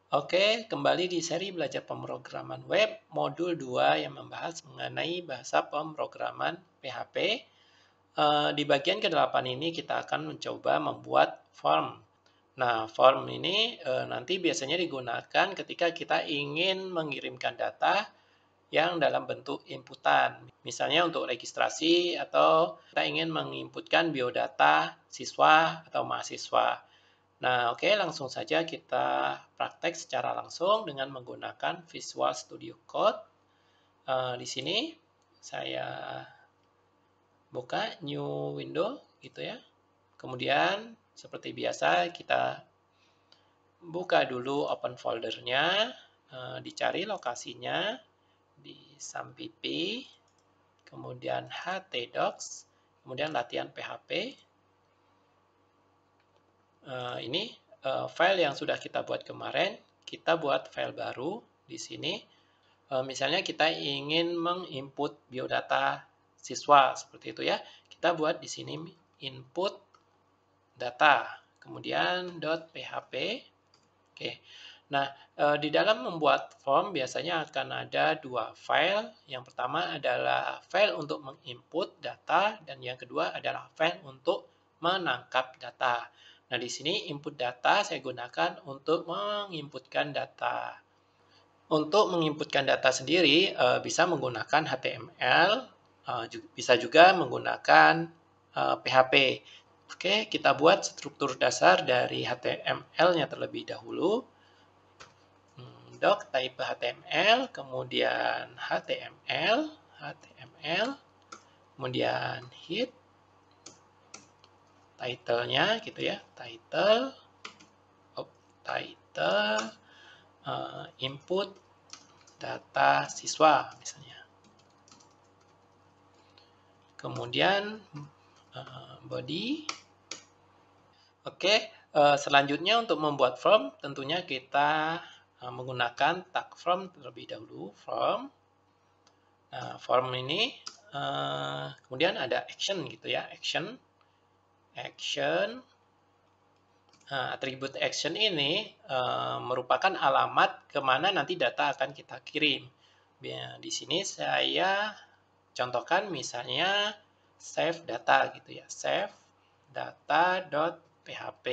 Oke, kembali di seri belajar pemrograman web modul 2 yang membahas mengenai bahasa pemrograman PHP. Di bagian ke-8 ini kita akan mencoba membuat form. Nah, form ini nanti biasanya digunakan ketika kita ingin mengirimkan data yang dalam bentuk inputan. Misalnya untuk registrasi atau kita ingin menginputkan biodata siswa atau mahasiswa. Nah, oke, langsung saja kita praktek secara langsung dengan menggunakan Visual Studio Code. Di sini saya buka new window gitu ya. Kemudian seperti biasa kita buka dulu open foldernya, dicari lokasinya di sampp, kemudian htdocs, kemudian latihan PHP. Ini file yang sudah kita buat kemarin, kita buat file baru di sini. Misalnya kita ingin menginput biodata siswa seperti itu ya. Kita buat di sini input data, kemudian .php. Oke. Nah, di dalam membuat form biasanya akan ada dua file. Yang pertama adalah file untuk menginput data dan yang kedua adalah file untuk menangkap data. Nah, di sini input data saya gunakan untuk menginputkan data. Untuk menginputkan data sendiri bisa menggunakan HTML, bisa juga menggunakan PHP. Oke, kita buat struktur dasar dari HTML-nya terlebih dahulu. Doc type HTML, kemudian HTML, kemudian head, title-nya gitu ya, title, input data siswa misalnya. Kemudian body. Oke, selanjutnya untuk membuat form tentunya kita menggunakan tag form terlebih dahulu. Form. Nah, form ini kemudian ada action gitu ya, action. Atribut action ini merupakan alamat kemana nanti data akan kita kirim. Di sini saya contohkan misalnya save data gitu ya, save data.php.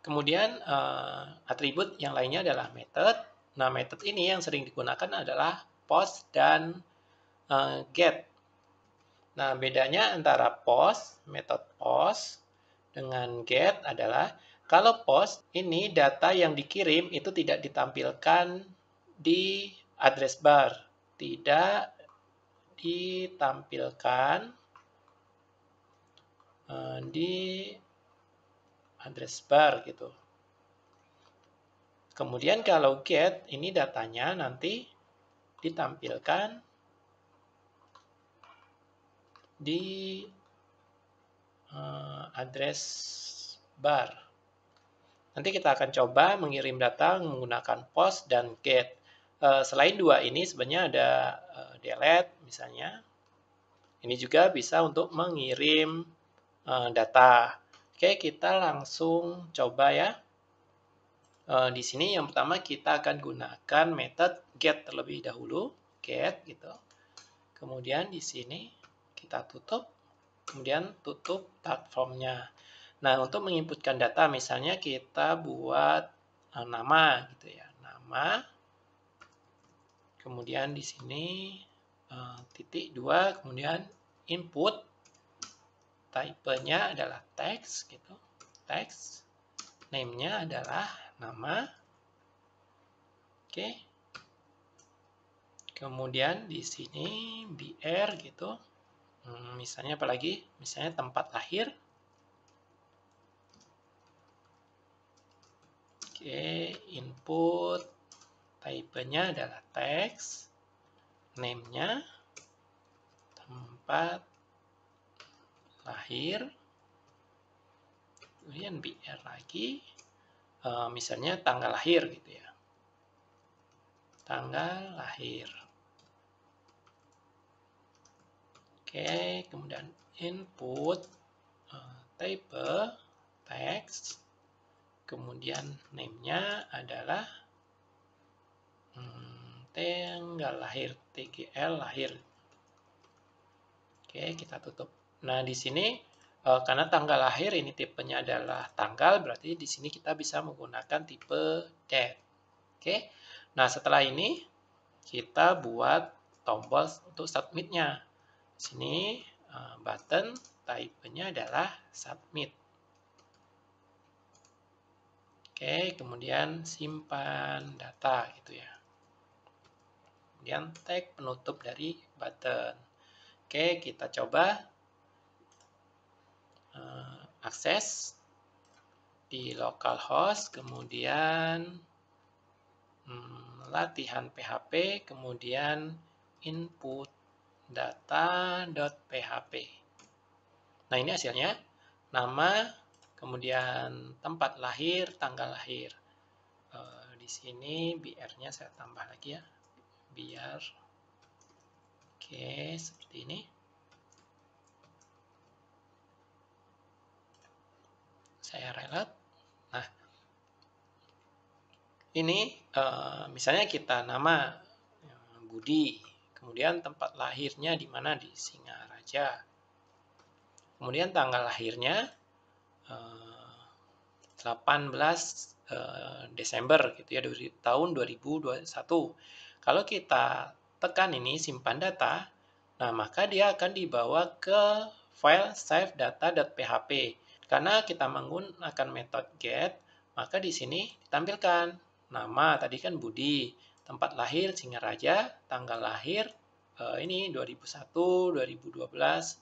Kemudian atribut yang lainnya adalah method. Nah, method ini yang sering digunakan adalah post dan get. Nah, bedanya antara metode post dengan get adalah kalau post ini data yang dikirim itu tidak ditampilkan di address bar, tidak ditampilkan di address bar gitu. Kemudian kalau get ini datanya nanti ditampilkan di address bar. Nanti kita akan coba mengirim data menggunakan post dan get. Selain dua ini sebenarnya ada delete misalnya. Ini juga bisa untuk mengirim data. Oke, kita langsung coba ya. Di sini yang pertama kita akan gunakan metode get terlebih dahulu. Get gitu. Kemudian di sini kita tutup. Kemudian tutup tag formnya. Nah, untuk menginputkan data misalnya kita buat nama gitu ya. Nama. Kemudian di sini titik 2, kemudian input. Type-nya adalah text gitu. Text. Name-nya adalah nama. Oke. Kemudian di sini BR gitu. Misalnya apalagi? Misalnya tempat lahir. Oke, input type-nya adalah text, name-nya, tempat lahir, kemudian BR lagi, misalnya tanggal lahir gitu ya, tanggal lahir. Oke, kemudian input type text, kemudian name-nya adalah tanggal lahir, TGL lahir. Oke, kita tutup. Nah, di sini karena tanggal lahir ini tipenya adalah tanggal, berarti di sini kita bisa menggunakan tipe date. Oke. Nah, setelah ini kita buat tombol untuk submit-nya. Di sini button type-nya adalah submit. Oke, kemudian simpan data gitu ya. Kemudian tag penutup dari button. Oke, kita coba akses di localhost, kemudian latihan PHP, kemudian input data.php. Nah, ini hasilnya. Nama, kemudian tempat lahir, tanggal lahir. Di sini BR-nya saya tambah lagi ya. Biar oke, seperti ini. Saya reload. Nah, ini misalnya kita nama Budi, kemudian tempat lahirnya di mana, di Singaraja. Kemudian tanggal lahirnya 18 Desember gitu ya, dari tahun 2021. Kalau kita tekan ini simpan data, nah maka dia akan dibawa ke file save data.php. Karena kita menggunakan metode get, maka di sini ditampilkan nama tadi kan Budi, tempat lahir Singaraja, tanggal lahir ini 2001, 2012,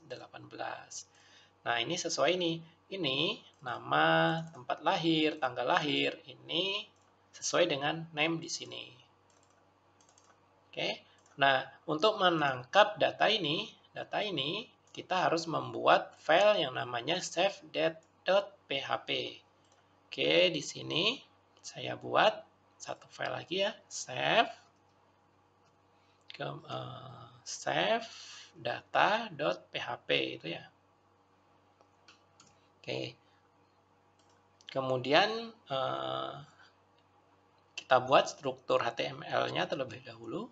18. Nah, ini sesuai nih. Ini nama, tempat lahir, tanggal lahir. Ini sesuai dengan name di sini. Oke. Nah, untuk menangkap data ini kita harus membuat file yang namanya savedate.php. Oke, di sini saya buat satu file lagi ya, save data.php itu ya. Oke. Kemudian kita buat struktur HTML-nya terlebih dahulu.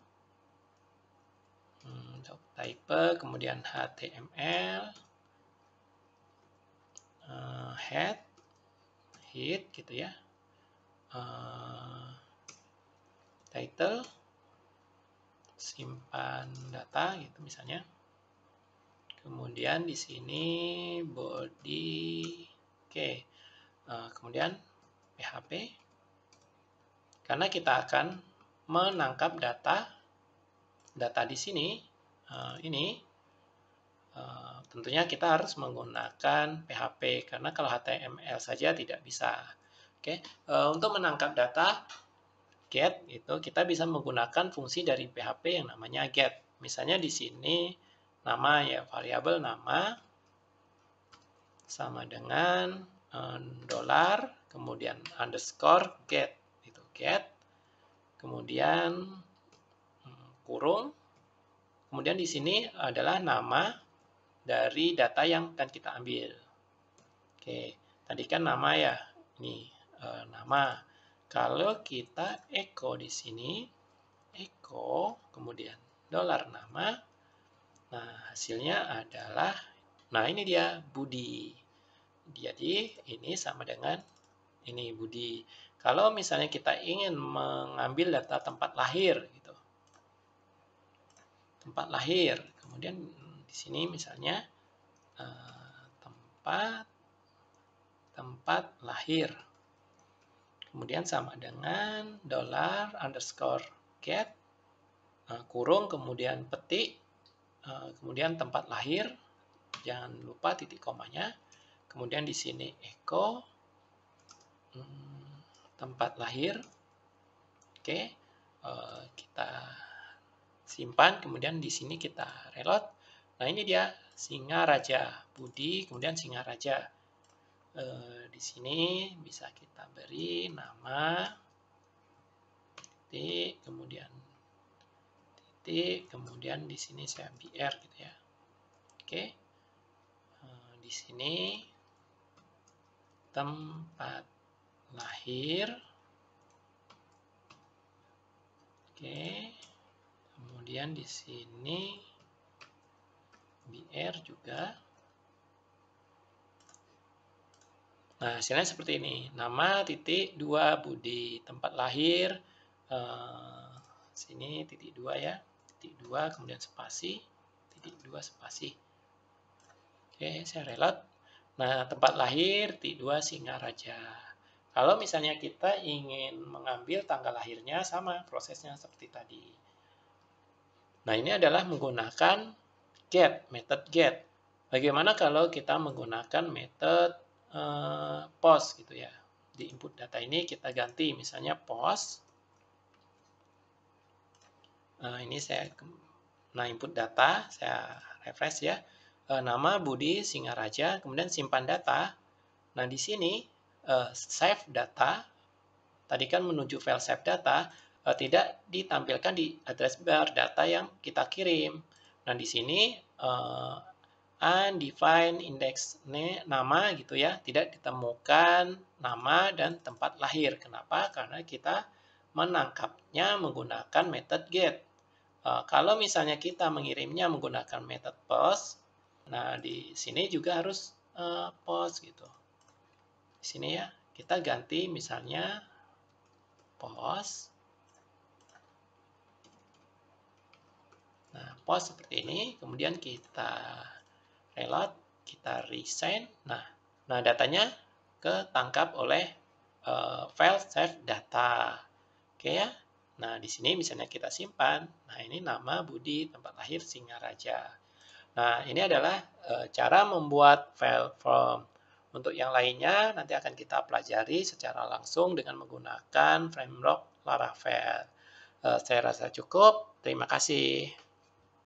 Type, kemudian HTML, head gitu ya. Title, simpan data gitu misalnya. Kemudian di sini body, oke. Kemudian PHP, karena kita akan menangkap data di sini. Ini tentunya kita harus menggunakan PHP karena kalau HTML saja tidak bisa. Oke, untuk menangkap data get itu kita bisa menggunakan fungsi dari PHP yang namanya get. Misalnya di sini nama ya, variabel nama sama dengan dolar, kemudian underscore get itu get, kemudian kurung, kemudian di sini adalah nama dari data yang akan kita ambil. Oke, tadi kan nama ya, ini nama. Kalau kita echo di sini, echo, kemudian dolar nama, nah hasilnya adalah, nah ini dia Budi. Jadi ini sama dengan ini Budi. Kalau misalnya kita ingin mengambil data tempat lahir, gitu, tempat lahir, kemudian di sini misalnya tempat lahir, kemudian sama dengan dolar underscore get kurung, kemudian petik, kemudian tempat lahir, jangan lupa titik komanya, kemudian di sini echo tempat lahir. Oke, kita simpan, kemudian di sini kita reload. Nah, ini dia Singaraja Budi, kemudian Singaraja. Di sini bisa kita beri nama titik, kemudian titik, kemudian di sini saya BR gitu ya. Oke, di sini tempat lahir. Oke. Kemudian di sini BR juga. Nah, hasilnya seperti ini. Nama titik 2 Budi, tempat lahir sini titik 2 ya. Titik 2 kemudian spasi, titik 2 spasi. Oke, saya reload. Nah, tempat lahir titik 2 Singaraja. Kalau misalnya kita ingin mengambil tanggal lahirnya, sama prosesnya seperti tadi. Nah, ini adalah menggunakan get, method get. Bagaimana kalau kita menggunakan metode post gitu ya. Di input data ini kita ganti misalnya post. Ini saya input data, saya refresh ya. Nama Budi Singaraja, kemudian simpan data. Nah, di sini save data. Tadi kan menuju file save data, tidak ditampilkan di address bar data yang kita kirim. Nah, di sini undefined index nama gitu ya, tidak ditemukan nama dan tempat lahir. Kenapa? Karena kita menangkapnya menggunakan method get. Kalau misalnya kita mengirimnya menggunakan method post, nah di sini juga harus post gitu. Di sini ya, kita ganti misalnya post. Nah, post seperti ini, kemudian kita reload, kita resign. Nah datanya ketangkap oleh file save data. Oke ya. Nah, di sini misalnya kita simpan. Nah, ini nama Budi, tempat lahir Singaraja. Nah, ini adalah cara membuat file form. Untuk yang lainnya nanti akan kita pelajari secara langsung dengan menggunakan framework Laravel. Saya rasa cukup. Terima kasih.